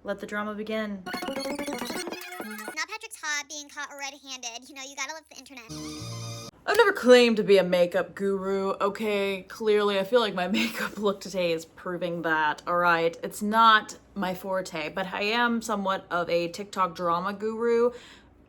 Let the drama begin. Not Patrick's hot being caught red-handed. You know, you gotta love the internet. I've never claimed to be a makeup guru, okay? Clearly, I feel like my makeup look today is proving that, alright? It's not my forte, but I am somewhat of a TikTok drama guru,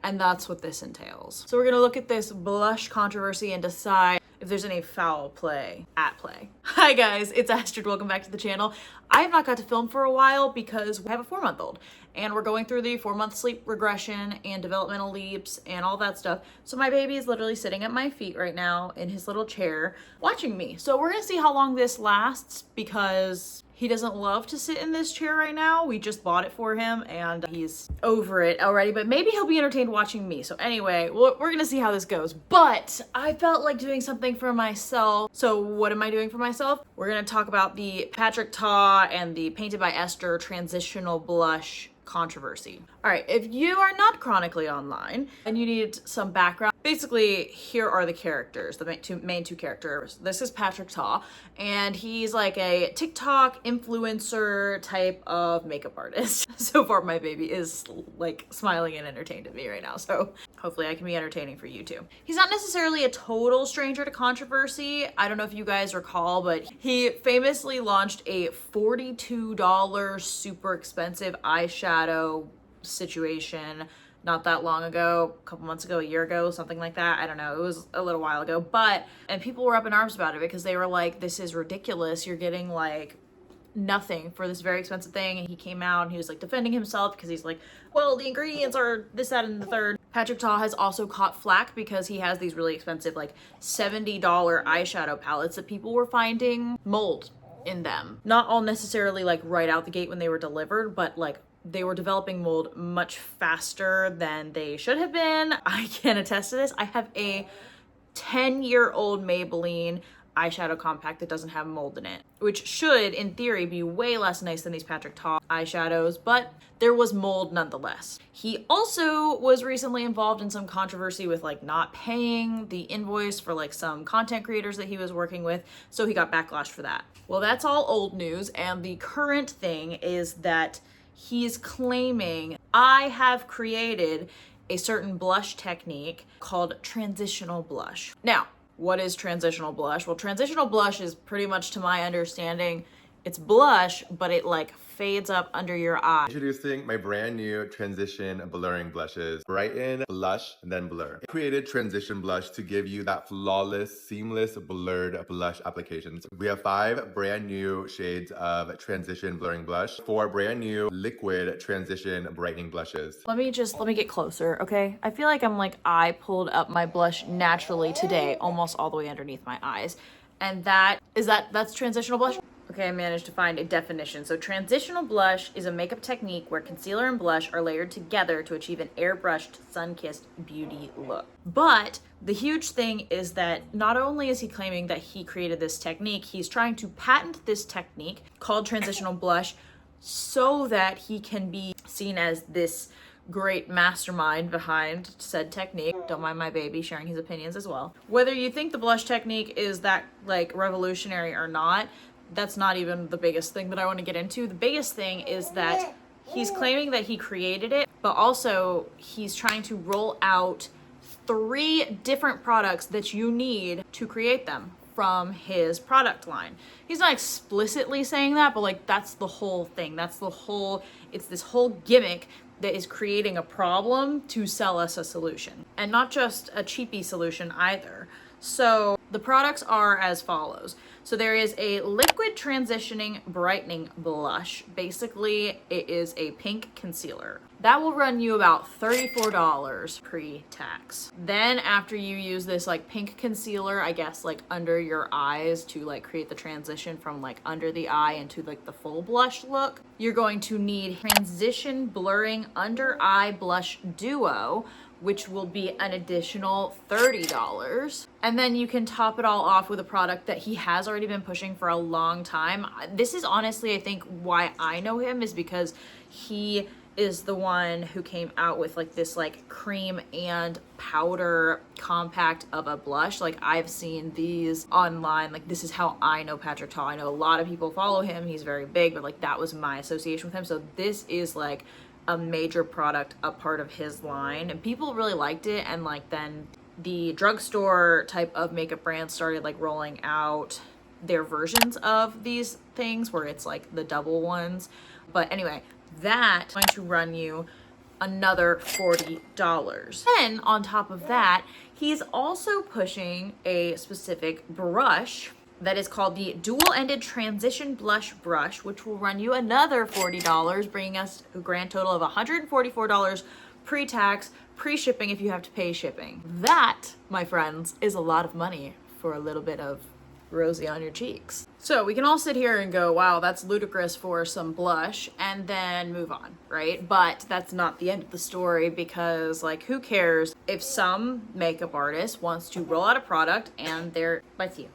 and that's what this entails. So we're gonna look at this blush controversy and decide if there's any foul play at play. Hi guys, it's Esther. Welcome back to the channel. I have not got to film for a while because we have a 4-month-old and we're going through the 4-month sleep regression and developmental leaps and all that stuff. So my baby is literally sitting at my feet right now in his little chair watching me. So we're gonna see how long this lasts because he doesn't love to sit in this chair right now. We just bought it for him and he's over it already, but maybe he'll be entertained watching me. So anyway, we're gonna see how this goes. But I felt like doing something for myself. So what am I doing for myself? We're gonna talk about the Patrick Ta and the Painted by Esther transitional blush controversy. All right, if you are not chronically online and you need some background, basically here are the characters, the main two characters. This is Patrick Ta, and he's like a TikTok influencer type of makeup artist. So far my baby is like smiling and entertained at me right now, so hopefully I can be entertaining for you too. He's not necessarily a total stranger to controversy. I don't know if you guys recall, but he famously launched a $42 super expensive eyeshadow situation not that long ago, a couple months ago, a year ago, something like that. I don't know, it was a little while ago, and people were up in arms about it because they were like, this is ridiculous, you're getting like nothing for this very expensive thing. And he came out and he was like defending himself because he's like, well, the ingredients are this, that, and the third. Patrick Ta has also caught flack because he has these really expensive like $70 eyeshadow palettes that people were finding mold in them. Not all necessarily like right out the gate when they were delivered, but like they were developing mold much faster than they should have been. I can attest to this. I have a 10-year-old Maybelline eyeshadow compact that doesn't have mold in it, which should, in theory, be way less nice than these Patrick Ta eyeshadows, but there was mold nonetheless. He also was recently involved in some controversy with like not paying the invoice for like some content creators that he was working with, so he got backlash for that. Well, that's all old news, and the current thing is that he's claiming, I have created a certain blush technique called transitional blush. Now, what is transitional blush? Well, transitional blush is pretty much, to my understanding, it's blush, but it like fades up under your eye. Introducing my brand new transition blurring blushes. Brighten, blush, and then blur. I created transition blush to give you that flawless, seamless, blurred blush applications. We have 5 brand new shades of transition blurring blush, 4 brand new liquid transition brightening blushes. Let me get closer, okay? I feel like I pulled up my blush naturally today, almost all the way underneath my eyes. And that's transitional blush? Okay, I managed to find a definition. So transitional blush is a makeup technique where concealer and blush are layered together to achieve an airbrushed, sun-kissed beauty look. But the huge thing is that not only is he claiming that he created this technique, he's trying to patent this technique called transitional blush so that he can be seen as this great mastermind behind said technique. Don't mind my baby sharing his opinions as well. Whether you think the blush technique is that like revolutionary or not, that's not even the biggest thing that I want to get into. The biggest thing is that he's claiming that he created it, but also he's trying to roll out 3 different products that you need to create them from his product line. He's not explicitly saying that, but like that's the whole thing. It's this whole gimmick that is creating a problem to sell us a solution, and not just a cheapy solution either. So the products are as follows. So there is a liquid transitioning brightening blush. Basically, it is a pink concealer. That will run you about $34 pre-tax. Then after you use this like pink concealer, I guess like under your eyes to like create the transition from like under the eye into like the full blush look, you're going to need transition blurring under eye blush duo, which will be an additional $30. And then you can top it all off with a product that he has already been pushing for a long time. This is honestly, I think, why I know him, is because he is the one who came out with like this like cream and powder compact of a blush. Like I've seen these online. Like this is how I know Patrick Ta. I know a lot of people follow him. He's very big, but like that was my association with him. So this is like a major product, a part of his line, and people really liked it. And like then the drugstore type of makeup brands started like rolling out their versions of these things where it's like the double ones. But anyway, that's going to run you another $40. Then on top of that, he's also pushing a specific brush that is called the dual-ended transition blush brush, which will run you another $40, bringing us a grand total of $144 pre-tax, pre-shipping if you have to pay shipping. That, my friends, is a lot of money for a little bit of rosy on your cheeks. So we can all sit here and go, wow, that's ludicrous for some blush, and then move on, right? But that's not the end of the story, because like, who cares if some makeup artist wants to roll out a product and they're, like you,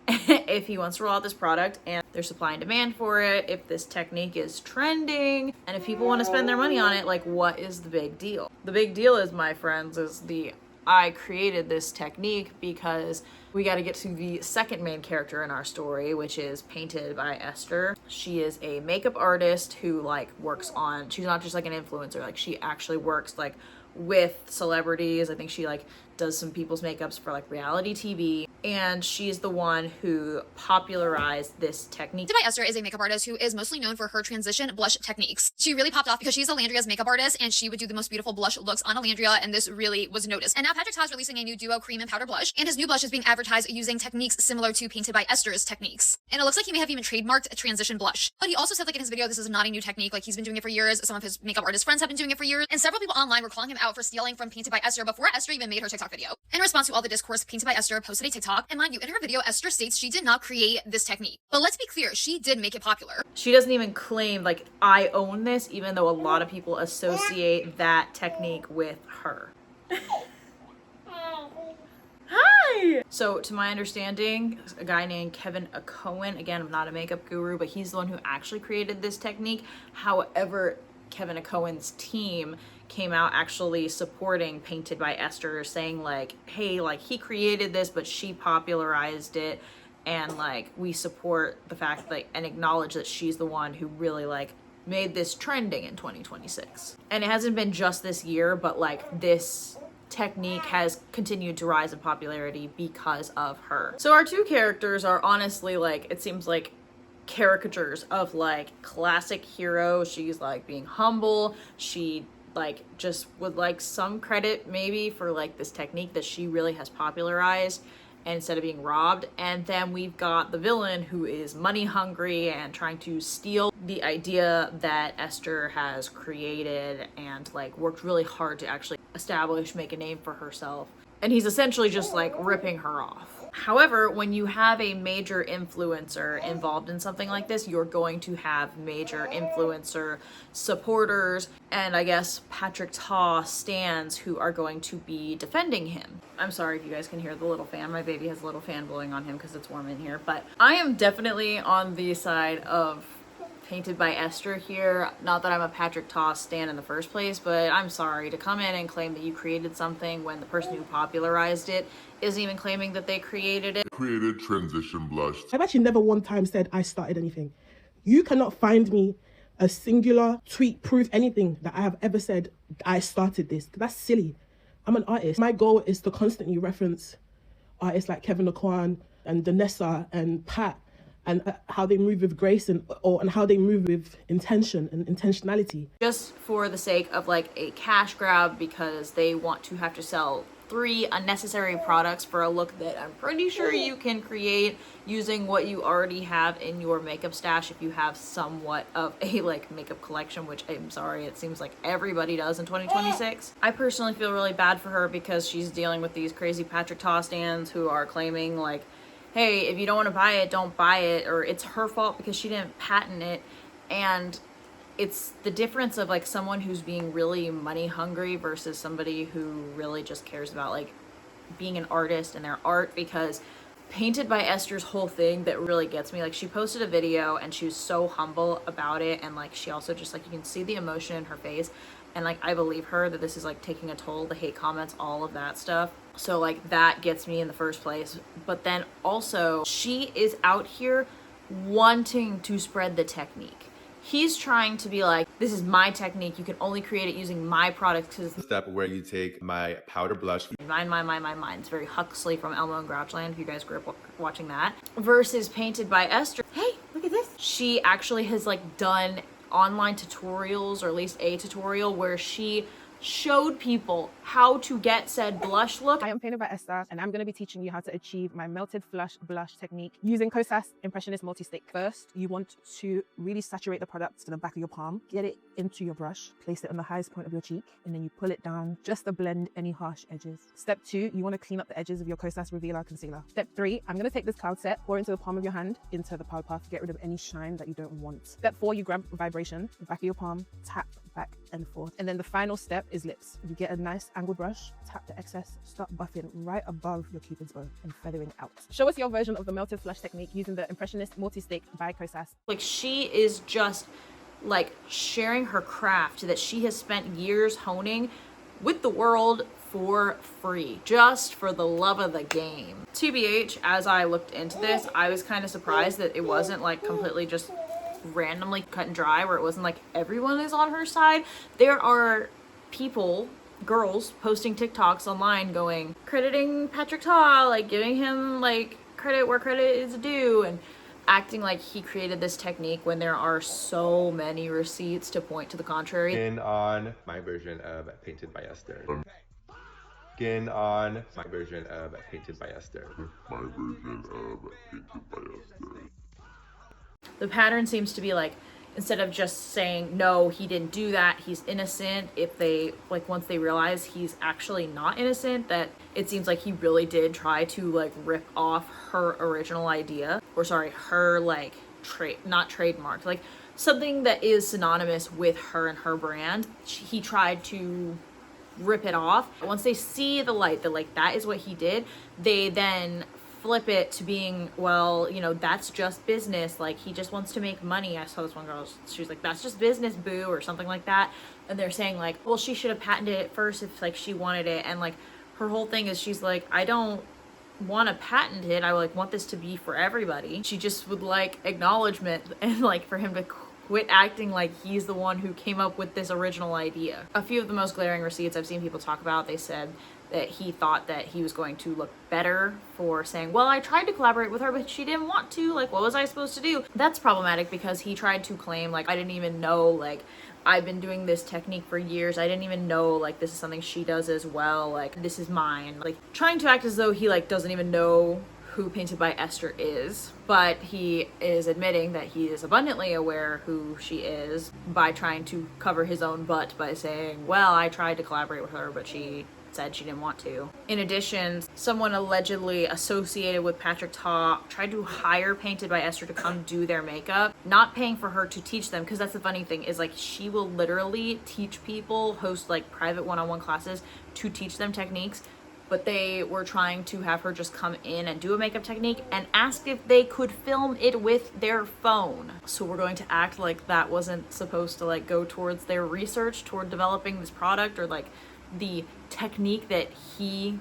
if he wants to roll out this product and there's supply and demand for it, if this technique is trending, and if people want to spend their money on it, like what is the big deal? The big deal is, my friends, is I created this technique because we got to get to the second main character in our story, which is Painted by Esther. She is a makeup artist who like works on, she's not just like an influencer, like she actually works like with celebrities. I think she like does some people's makeups for like reality TV, and she's the one who popularized this technique. Painted by Esther is a makeup artist who is mostly known for her transition blush techniques. She really popped off because she's Alandria's makeup artist, and she would do the most beautiful blush looks on Alandria, and this really was noticed. And now Patrick Ta is releasing a new duo cream and powder blush, and his new blush is being advertised using techniques similar to Painted by Esther's techniques. And it looks like he may have even trademarked a transition blush. But he also said like in his video, this is not a new technique, like he's been doing it for years. Some of his makeup artist friends have been doing it for years, and several people online were calling him out for stealing from Painted by Esther before Esther even made her TikTok video. In response to all the discourse, Painted by Esther posted a TikTok, and mind you, in her video, Esther states she did not create this technique. But let's be clear, she did make it popular. She doesn't even claim like I own this, even though a lot of people associate that technique with her. Hi! So to my understanding, a guy named Kevin Cohen, again, I'm not a makeup guru, but he's the one who actually created this technique. However, Kevin Cohen's team came out actually supporting Painted by Esther, saying like, hey, like he created this, but she popularized it, and like we support the fact like and acknowledge that she's the one who really like made this trending in 2026. And it hasn't been just this year, but like this technique has continued to rise in popularity because of her. So our two characters are honestly like, it seems like caricatures of like classic hero. She's like being humble. She like just would like some credit maybe for like this technique that she really has popularized, and instead of being robbed. And then we've got the villain who is money hungry and trying to steal the idea that Esther has created and like worked really hard to actually establish, make a name for herself. And he's essentially just like ripping her off. However, when you have a major influencer involved in something like this, you're going to have major influencer supporters, and I guess Patrick Ta stans who are going to be defending him. I'm sorry if you guys can hear the little fan. My baby has a little fan blowing on him because it's warm in here, but I am definitely on the side of Painted by Esther here. Not that I'm a Patrick Ta stan in the first place, but I'm sorry to come in and claim that you created something when the person who popularized it isn't even claiming that they created it. Created transition blush. I've actually never one time said I started anything. You cannot find me a singular tweet, proof, anything that I have ever said I started this. That's silly. I'm an artist. My goal is to constantly reference artists like Kevin Aquan and Danessa and Pat, and how they move with grace and how they move with intention and intentionality. Just for the sake of like a cash grab, because they want to have to sell 3 unnecessary products for a look that I'm pretty sure you can create using what you already have in your makeup stash if you have somewhat of a like makeup collection, which I'm sorry, it seems like everybody does in 2026. I personally feel really bad for her because she's dealing with these crazy Patrick Ta stans who are claiming like, hey, if you don't want to buy it, don't buy it, or it's her fault because she didn't patent it. And it's the difference of like someone who's being really money hungry versus somebody who really just cares about like being an artist and their art, because Painted by Esther's whole thing that really gets me. Like, she posted a video and she was so humble about it, and like she also just like, you can see the emotion in her face, and like I believe her that this is like taking a toll, the hate comments, all of that stuff. So like that gets me in the first place. But then also she is out here wanting to spread the technique. He's trying to be like, this is my technique, you can only create it using my products because The step where you take my powder blush. mine. It's very Huxley from Elmo and Grouchland, if you guys grew up watching that. Versus Painted by Esther. Hey, look at this. She actually has like done online tutorials, or at least a tutorial where she showed people how to get said blush look. I am Painted by Esther, and I'm going to be teaching you how to achieve my melted flush blush technique using Kosas Impressionist Multi-Stick. First, you want to really saturate the product to the back of your palm, get it into your brush, place it on the highest point of your cheek, and then you pull it down just to blend any harsh edges. Step 2, you want to clean up the edges of your Kosas Revealer Concealer. Step 3, I'm going to take this cloud set, pour into the palm of your hand, into the powder puff, get rid of any shine that you don't want. Step 4, you grab vibration, the back of your palm, tap back and forth. And then the final step is lips. You get a nice angled brush, tap the excess, start buffing right above your cupid's bow and feathering out. Show us your version of the melted flush technique using the Impressionist Multi-Stick by Kosas. Like, she is just like sharing her craft that she has spent years honing with the world for free, just for the love of the game. TBH, as I looked into this, I was kind of surprised that it wasn't like completely just randomly cut and dry, where it wasn't like everyone is on her side. There are people, girls, posting TikToks online going, crediting Patrick Ta, like giving him like credit where credit is due, and acting like he created this technique when there are so many receipts to point to the contrary. Skin on my version of Painted by Esther. Skin on my version of Painted by Esther. The pattern seems to be like, instead of just saying, no, he didn't do that, he's innocent, if they, like, once they realize he's actually not innocent, that it seems like he really did try to, like, rip off her original idea. Or sorry, her, like, not trademark, like, something that is synonymous with her and her brand. He tried to rip it off. Once they see the light that, like, that is what he did, they then flip it to being, well, you know, that's just business, like he just wants to make money. I saw this one girl, she was like, that's just business, boo, or something like that. And they're saying like, well, she should have patented it first if like she wanted it. And like her whole thing is, she's like, I don't want to patent it, I like want this to be for everybody. She just would like acknowledgement, and like for him to quit acting like he's the one who came up with this original idea. A few of the most glaring receipts I've seen people talk about, they said that he thought that he was going to look better for saying, well, I tried to collaborate with her, but she didn't want to, like, what was I supposed to do? That's problematic, because he tried to claim, like, I didn't even know, like, I've been doing this technique for years, I didn't even know, like, this is something she does as well, like, this is mine. Like, trying to act as though he, like, doesn't even know who Painted by Esther is, but he is admitting that he is abundantly aware who she is by trying to cover his own butt by saying, well, I tried to collaborate with her, but she said she didn't want to. In addition, someone allegedly associated with Patrick Ta tried to hire Painted by Esther to come do their makeup, not paying for her to teach them, because that's the funny thing is, like, she will literally teach people, host like private one-on-one classes to teach them techniques, but they were trying to have her just come in and do a makeup technique and asked if they could film it with their phone. So we're going to act like that wasn't supposed to like go towards their research toward developing this product, or like the technique that he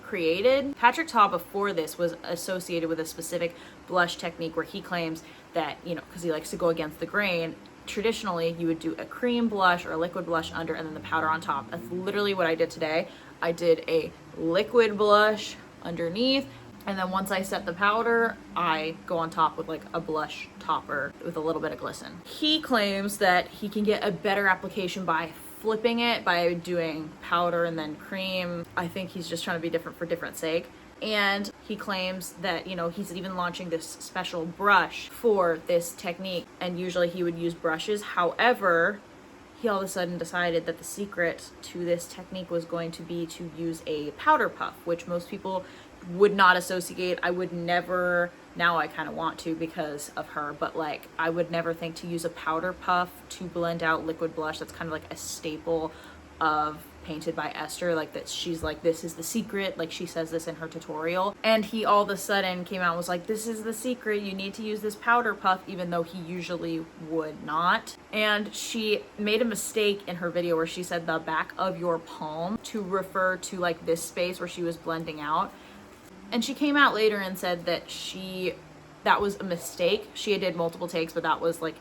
created. Patrick Ta before this was associated with a specific blush technique where he claims that, you know, because he likes to go against the grain, traditionally you would do a cream blush or a liquid blush under and then the powder on top. That's literally what I did today. I did a liquid blush underneath, and then once I set the powder, I go on top with like a blush topper with a little bit of glisten. He claims that he can get a better application by flipping it, by doing powder and then cream. I think he's just trying to be different for different sake. And he claims that, you know, he's even launching this special brush for this technique, and usually he would use brushes. However, he all of a sudden decided that the secret to this technique was going to be to use a powder puff, which most people would not associate. I would never, now I kind of want to because of her, but like I would never think to use a powder puff to blend out liquid blush. That's kind of like a staple of Painted by Esther, like that she's like, this is the secret, like she says this in her tutorial, and he all of a sudden came out and was like, this is the secret, you need to use this powder puff, even though he usually would not. And she made a mistake in her video where she said the back of your palm to refer to like this space where she was blending out, and she came out later and said that that was a mistake. She did multiple takes, but that was like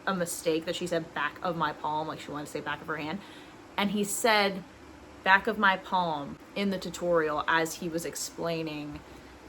a mistake, that she said back of my palm, like she wanted to say back of her hand. And he said back of my palm in the tutorial as he was explaining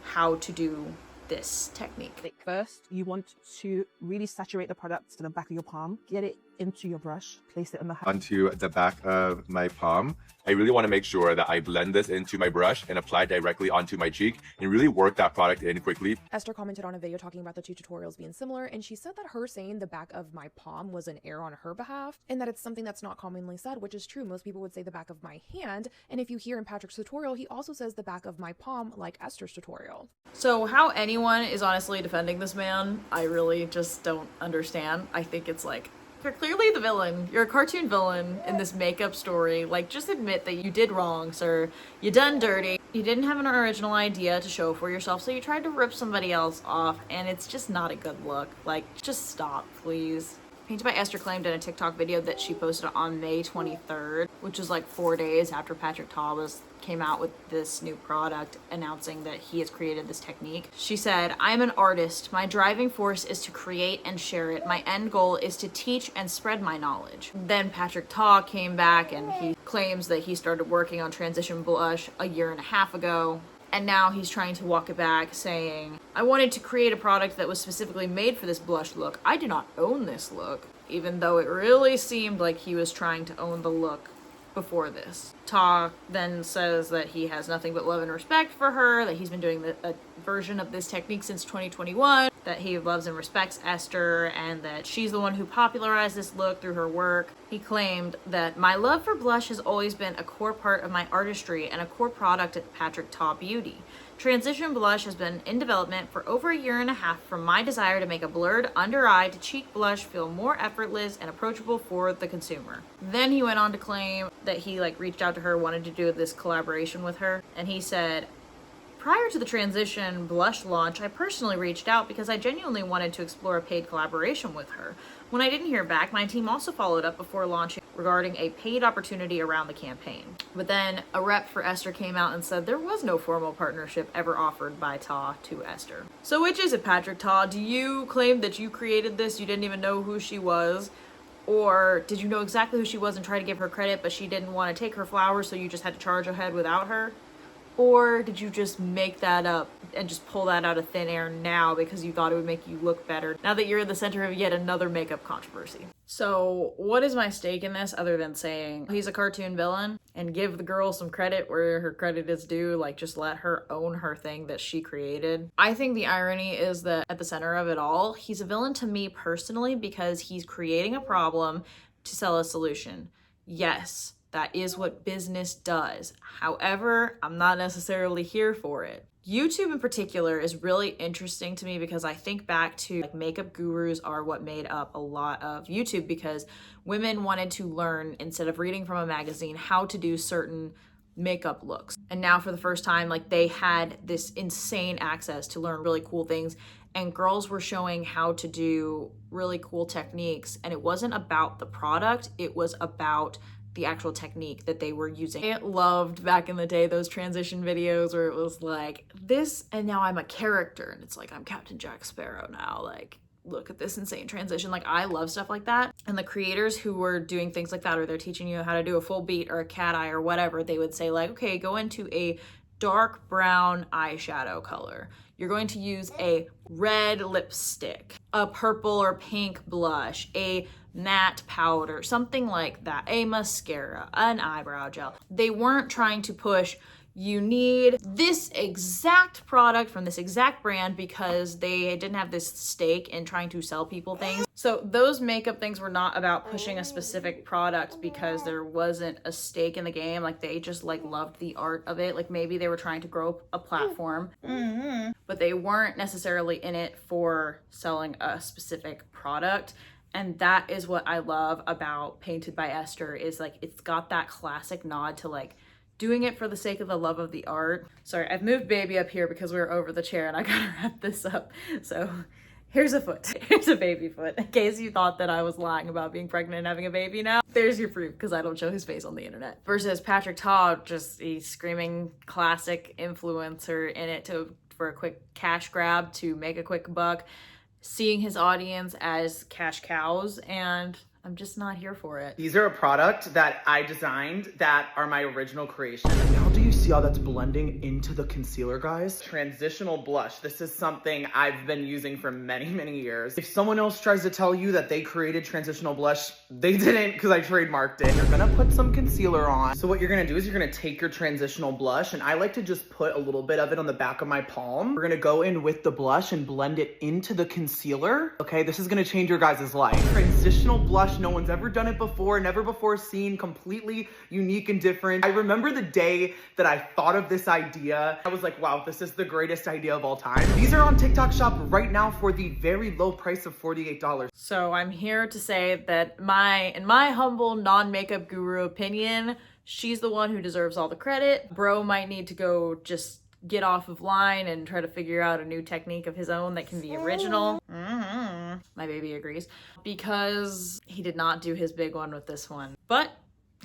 how to do this technique. First, you want to really saturate the product to the back of your palm. Get it into your brush, place it on the onto the back of my palm. I really want to make sure that I blend this into my brush and apply directly onto my cheek and really work that product in quickly. Esther commented on a video talking about the two tutorials being similar, and she said that her saying the back of my palm was an error on her behalf, and that it's something that's not commonly said, which is true. Most people would say the back of my hand, and if you hear in Patrick's tutorial, he also says the back of my palm, like Esther's tutorial. So how anyone is honestly defending this man, I really just don't understand. I think it's like, you're clearly the villain. You're a cartoon villain in this makeup story. Like, just admit that you did wrong, sir. You done dirty. You didn't have an original idea to show for yourself, so you tried to rip somebody else off, and it's just not a good look. Like, just stop, please. Painted by Esther claimed in a TikTok video that she posted on May 23rd, which was like 4 days after Patrick Ta came out with this new product, announcing that he has created this technique. She said, "I'm an artist. My driving force is to create and share it. My end goal is to teach and spread my knowledge." Then Patrick Ta came back and he claims that he started working on Transition Blush a year and a half ago. And now he's trying to walk it back, saying, "I wanted to create a product that was specifically made for this blush look. I do not own this look," even though it really seemed like he was trying to own the look before this. Ta then says that he has nothing but love and respect for her, that he's been doing a version of this technique since 2021, that he loves and respects Esther, and that she's the one who popularized this look through her work. He claimed that "my love for blush has always been a core part of my artistry and a core product at Patrick Ta Beauty. Transition Blush has been in development for over a year and a half from my desire to make a blurred under eye to cheek blush feel more effortless and approachable for the consumer." Then he went on to claim that he reached out to her, wanted to do this collaboration with her, and he said, "Prior to the Transition Blush launch, I personally reached out because I genuinely wanted to explore a paid collaboration with her. When I didn't hear back, my team also followed up before launching regarding a paid opportunity around the campaign." But then a rep for Esther came out and said there was no formal partnership ever offered by Ta to Esther. So which is it, Patrick Ta? Do you claim that you created this, you didn't even know who she was? Or did you know exactly who she was and try to give her credit, but she didn't want to take her flowers, so you just had to charge ahead without her? Or did you just make that up and just pull that out of thin air now because you thought it would make you look better now that you're in the center of yet another makeup controversy? So what is my stake in this other than saying he's a cartoon villain and give the girl some credit where her credit is due, just let her own her thing that she created? I think the irony is that at the center of it all, he's a villain to me personally because he's creating a problem to sell a solution. Yes, that is what business does. However, I'm not necessarily here for it. YouTube in particular is really interesting to me because I think back to makeup gurus are what made up a lot of YouTube, because women wanted to learn, instead of reading from a magazine, how to do certain makeup looks. And now for the first time, they had this insane access to learn really cool things, and girls were showing how to do really cool techniques. And it wasn't about the product, it was about the actual technique that they were using. I loved back in the day those transition videos where it was like this and now I'm a character and it's I'm Captain Jack Sparrow now, look at this insane transition. I love stuff like that. And the creators who were doing things like that, or they're teaching you how to do a full beat or a cat eye or whatever, they would say okay, go into a dark brown eyeshadow color. You're going to use a red lipstick, a purple or pink blush, a matte powder, something like that, a mascara, an eyebrow gel. They weren't trying to push, you need this exact product from this exact brand, because they didn't have this stake in trying to sell people things. So those makeup things were not about pushing a specific product because there wasn't a stake in the game. They just loved the art of it. Maybe they were trying to grow a platform, but they weren't necessarily in it for selling a specific product. And that is what I love about Painted by Esther, is like it's got that classic nod to like doing it for the sake of the love of the art. Sorry, I've moved baby up here because we were over the chair and I gotta wrap this up. So here's a foot. Here's a baby foot. In case you thought that I was lying about being pregnant and having a baby now, there's your proof, because I don't show his face on the internet. Versus Patrick Ta, just a screaming classic influencer in it for a quick cash grab to make a quick buck, seeing his audience as cash cows, and I'm just not here for it. These are a product that I designed that are my original creation. Now do you see how that's blending into the concealer, guys? Transitional blush. This is something I've been using for many, many years. If someone else tries to tell you that they created transitional blush, they didn't, because I trademarked it. You're gonna put some concealer on. So what you're gonna do is you're gonna take your transitional blush, and I like to just put a little bit of it on the back of my palm. We're gonna go in with the blush and blend it into the concealer. Okay, this is gonna change your guys' life. Transitional blush, no one's ever done it before, never before seen, completely unique and different. I remember the day that I thought of this idea. I was like, wow, this is the greatest idea of all time. These are on TikTok Shop right now for the very low price of $48. So I'm here to say that in my humble non-makeup guru opinion, she's the one who deserves all the credit. Bro might need to go just get off of line and try to figure out a new technique of his own that can be original. My baby agrees, because he did not do his big one with this one. But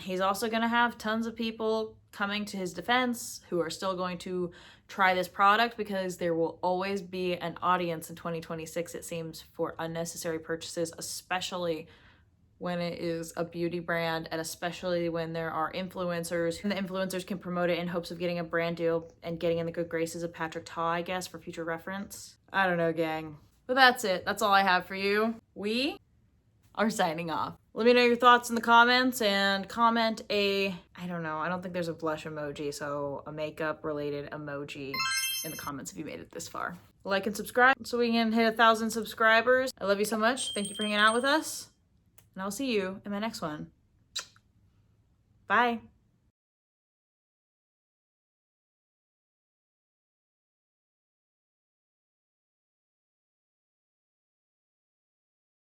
he's also gonna have tons of people coming to his defense who are still going to try this product, because there will always be an audience in 2026, it seems, for unnecessary purchases, especially when it is a beauty brand, and especially when there are influencers, and the influencers can promote it in hopes of getting a brand deal and getting in the good graces of Patrick Ta, I guess, for future reference. I don't know, gang. But that's it. That's all I have for you. We are signing off. Let me know your thoughts in the comments, and comment I don't know, I don't think there's a blush emoji, so a makeup related emoji in the comments if you made it this far. Like and subscribe so we can hit 1,000 subscribers. I love you so much. Thank you for hanging out with us. And I'll see you in my next one. Bye.